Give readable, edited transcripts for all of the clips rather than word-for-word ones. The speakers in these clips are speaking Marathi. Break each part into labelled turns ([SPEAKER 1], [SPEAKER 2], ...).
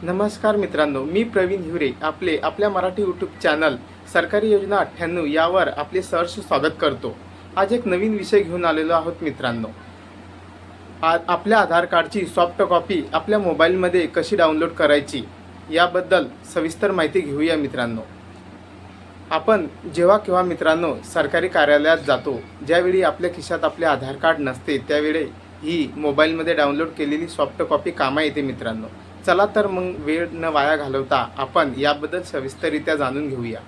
[SPEAKER 1] नमस्कार मित्रांनो, मी प्रवीण हिवरे आपल्या मराठी यूट्यूब चॅनल सरकारी योजना 98 यावर आपले सहर्ष स्वागत करतो। आज एक नवीन विषय घेऊन आलेलो आहोत मित्रांनो। आपल्या आधार कार्डची सॉफ्ट कॉपी आपल्या मोबाईलमध्ये कशी डाउनलोड करायची याबद्दल सविस्तर माहिती घेऊया मित्रांनो। आपण जेव्हा केव्हा मित्रांनो सरकारी कार्यालयात जातो, ज्यावेळी आपल्या खिशात आपले आधार कार्ड नसते त्यावेळी ही मोबाईलमध्ये डाउनलोड केलेली सॉफ्ट कॉपी कामा येते मित्रांनो। चला तर मग वेळ न वाया घालवता आपण याबद्दल सविस्तररित्या जाणून घेऊया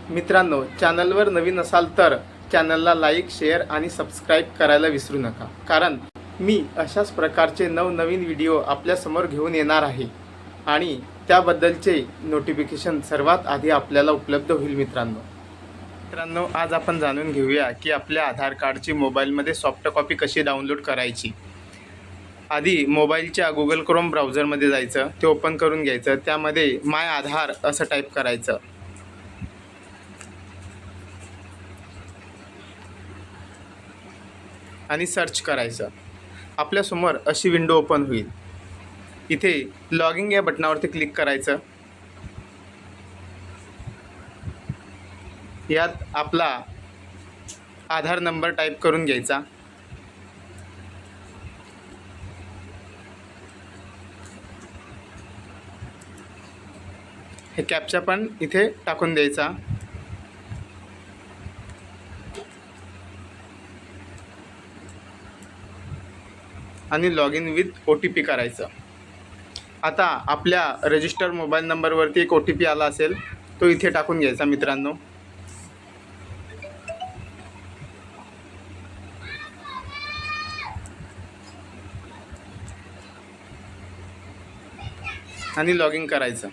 [SPEAKER 1] मित्रांनो। चॅनलवर नवीन असाल तर चॅनलला लाईक, शेअर आणि सबस्क्राईब करायला विसरू नका, कारण मी अशाच प्रकारचे नवनवीन व्हिडिओ आपल्यासमोर घेऊन येणार आहे आणि त्याबद्दलचे नोटिफिकेशन सर्वात आधी आपल्याला उपलब्ध होईल मित्रांनो। आज आपण जाणून घेऊया की आपल्या आधार कार्डची मोबाईलमध्ये सॉफ्ट कॉपी कशी डाउनलोड करायची। आधी मोबाईलच्या गुगल क्रोम ब्राउझरमध्ये जायचं, ते ओपन करून घ्यायचं, त्यामध्ये माय आधार असं टाईप करायचं आणि सर्च करायचं। आपल्यासमोर अशी विंडो ओपन होईल। इथे लॉगिन या बटनावरती क्लिक करायचं। यात आपला आधार नंबर टाईप करून घ्यायचा। हे कॅप्चा पण इथे टाकून द्यायचा आणि लॉग इन विथ OTP करायचं। आता आपल्या रजिस्टर मोबाईल नंबरवरती एक OTP आला असेल, तो इथे टाकून घ्यायचा मित्रांनो। आणि लॉग इन करायचं।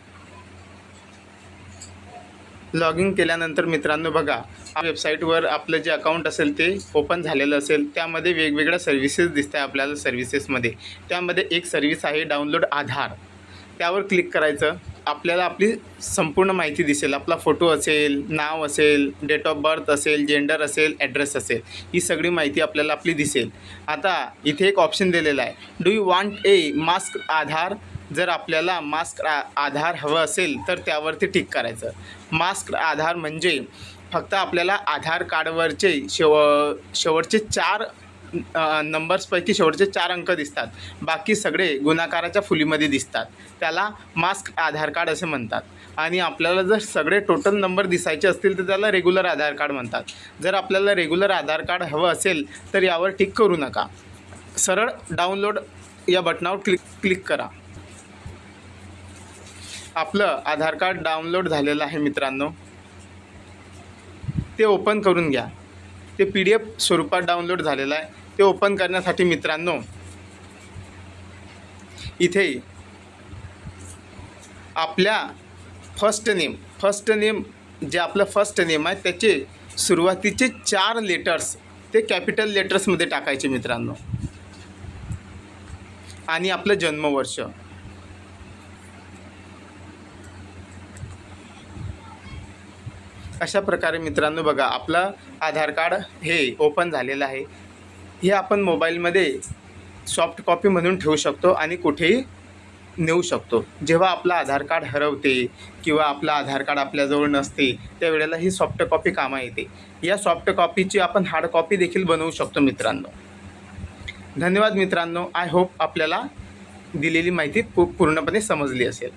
[SPEAKER 1] लॉग इन केल्यानंतर मित्रांनो बघा, वेबसाईटवर आपलं जे अकाउंट असेल ते ओपन झालेलं असेल, त्यामध्ये वेगवेगळ्या सर्व्हिसेस दिसत आहे आपल्याला। सर्व्हिसेसमध्ये त्यामध्ये एक सर्व्हिस आहे डाउनलोड आधार, त्यावर क्लिक करायचं। आपल्याला आपली संपूर्ण माहिती दिसेल, आपला फोटो असेल, नाव असेल, डेट ऑफ बर्थ असेल, जेंडर असेल, ॲड्रेस असेल, ही सगळी माहिती आपल्याला आपली दिसेल। आता इथे एक ऑप्शन दिलेला आहे, do you want a mask Aadhaar. जर आपल्याला मास्क आधार हवं असेल तर त्यावरती टिक करायचं। मास्क आधार म्हणजे फक्त आपल्याला आधार कार्डवरचे शेवटचे 4 नंबर्सपैकी शेवटचे 4 अंक दिसतात, बाकी सगळे गुणाकाराच्या फुलीमध्ये दिसतात, त्याला मास्क आधार कार्ड असे म्हणतात। आणि आपल्याला जर सगळे टोटल नंबर दिसायचे असतील तर त्याला रेग्युलर आधार कार्ड म्हणतात। जर आपल्याला रेग्युलर आधार कार्ड हवं असेल तर यावर टिक करू नका, सरळ डाउनलोड या बटनावर क्लिक करा। आपलं आधार कार्ड डाउनलोड झालेलं आहे मित्रांनो, ते ओपन करून घ्या। ते PDF स्वरूपात डाउनलोड झालेलं आहे। ते ओपन करण्यासाठी मित्रांनो इथे आपल्या फर्स्ट नेम जे आपलं फर्स्ट नेम आहे त्याचे सुरुवातीचे 4 लेटर्स ते कॅपिटल लेटर्समध्ये टाकायचे मित्रांनो, आणि आपलं जन्मवर्ष। अशा प्रकारे मित्रांनो बघा, आपलं आधार कार्ड हे ओपन झालेलं आहे। हे आपण मोबाईलमध्ये सॉफ्ट कॉपी म्हणून ठेवू शकतो आणि कुठेही नेऊ शकतो। जेव्हा आपलं आधार कार्ड हरवते किंवा आपलं आधार कार्ड आपल्याजवळ नसते त्यावेळेला ही सॉफ्ट कॉपी कामा येते। या सॉफ्ट कॉपीची आपण हार्ड कॉपी देखील बनवू शकतो मित्रांनो। धन्यवाद मित्रांनो। आय होप आपल्याला दिलेली माहिती पूर्णपणे समजली असेल।